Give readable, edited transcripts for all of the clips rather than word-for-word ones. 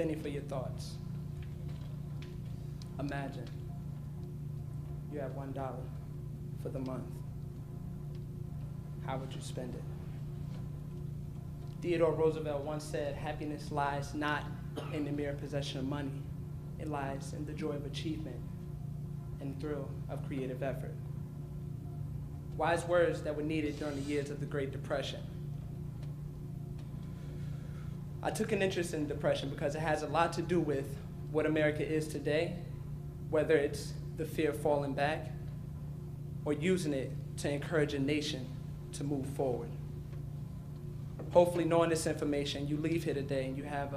penny for your thoughts. Imagine you have $1 for the month. How would you spend it? Theodore Roosevelt once said, happiness lies not in the mere possession of money. It lies in the joy of achievement and thrill of creative effort. Wise words that were needed during the years of the Great Depression. I took an interest in depression because it has a lot to do with what America is today, whether it's the fear of falling back or using it to encourage a nation to move forward. Hopefully, knowing this information, you leave here today and you have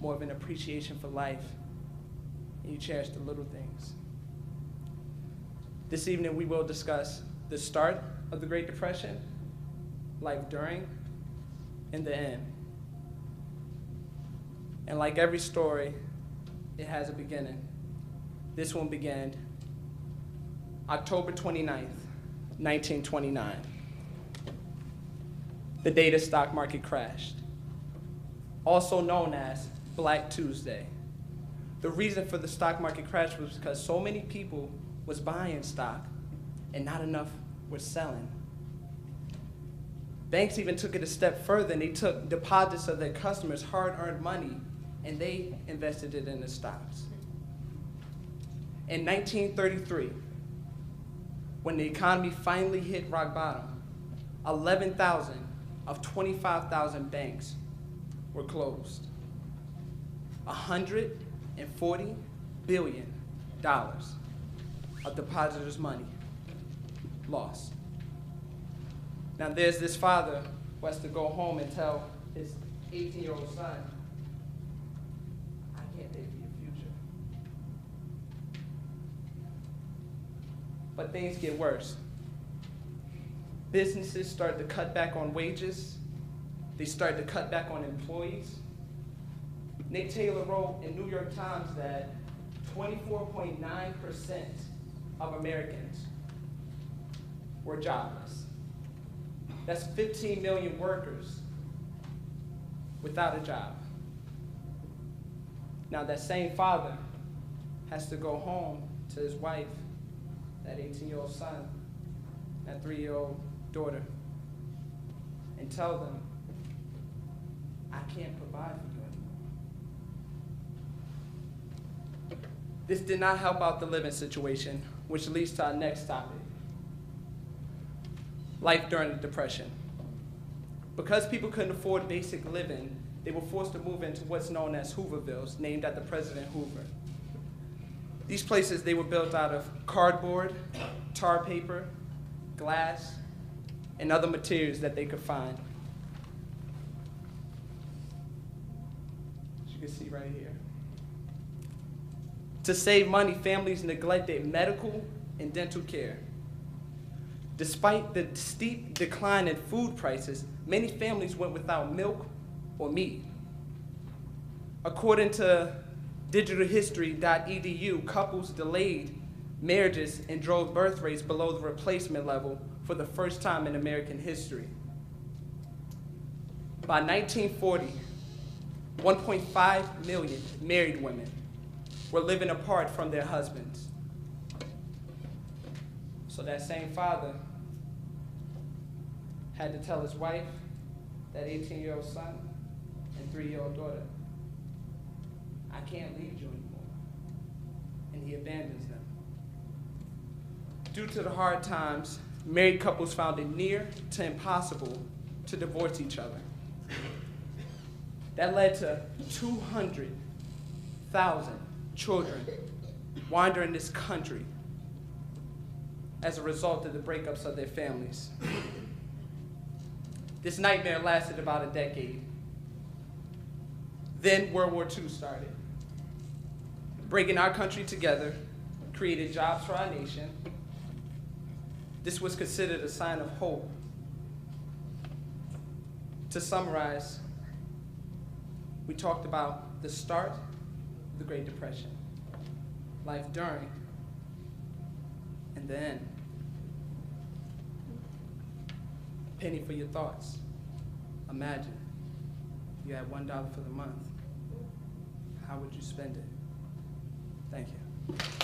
more of an appreciation for life and you cherish the little things. This evening, we will discuss the start of the Great Depression, life during, and the end. And like every story, it has a beginning. This one began October 29th, 1929. The day the stock market crashed, also known as Black Tuesday. The reason for the stock market crash was because so many people was buying stock and not enough were selling. Banks even took it a step further and they took deposits of their customers' hard-earned money and they invested it in the stocks. In 1933, when the economy finally hit rock bottom, 11,000 of 25,000 banks were closed. $140 billion of depositors' money lost. Now there's this father who has to go home and tell his 18-year-old son, I can't pay for your future. But things get worse. Businesses start to cut back on wages. They start to cut back on employees. Nick Taylor wrote in New York Times that 24.9% of Americans were jobless. That's 15 million workers without a job. Now that same father has to go home to his wife, that 18-year-old son, that 3-year-old daughter, and tell them, I can't provide for you anymore. This did not help out the living situation, which leads to our next topic, life during the Depression. Because people couldn't afford basic living, they were forced to move into what's known as Hoovervilles, named after President Hoover. These places, they were built out of cardboard, tar paper, glass, and other materials that they could find. As you can see right here. To save money, families neglected medical and dental care. Despite the steep decline in food prices, many families went without milk or meat. According to digitalhistory.edu, couples delayed marriages and drove birth rates below the replacement level for the first time in American history. By 1940, 1.5 million married women were living apart from their husbands. So that same father had to tell his wife, that 18-year-old son, and 3-year-old daughter, I can't leave you anymore. And he abandons them. Due to the hard times, married couples found it near to impossible to divorce each other. That led to 200,000 children wandering this country as a result of the breakups of their families. This nightmare lasted about a decade. Then World War II started. Breaking our country together created jobs for our nation. This was considered a sign of hope. To summarize, we talked about the start of the Great Depression, life during, and the end. Penny for your thoughts. Imagine you had $1 for the month. how would you spend it? Thank you.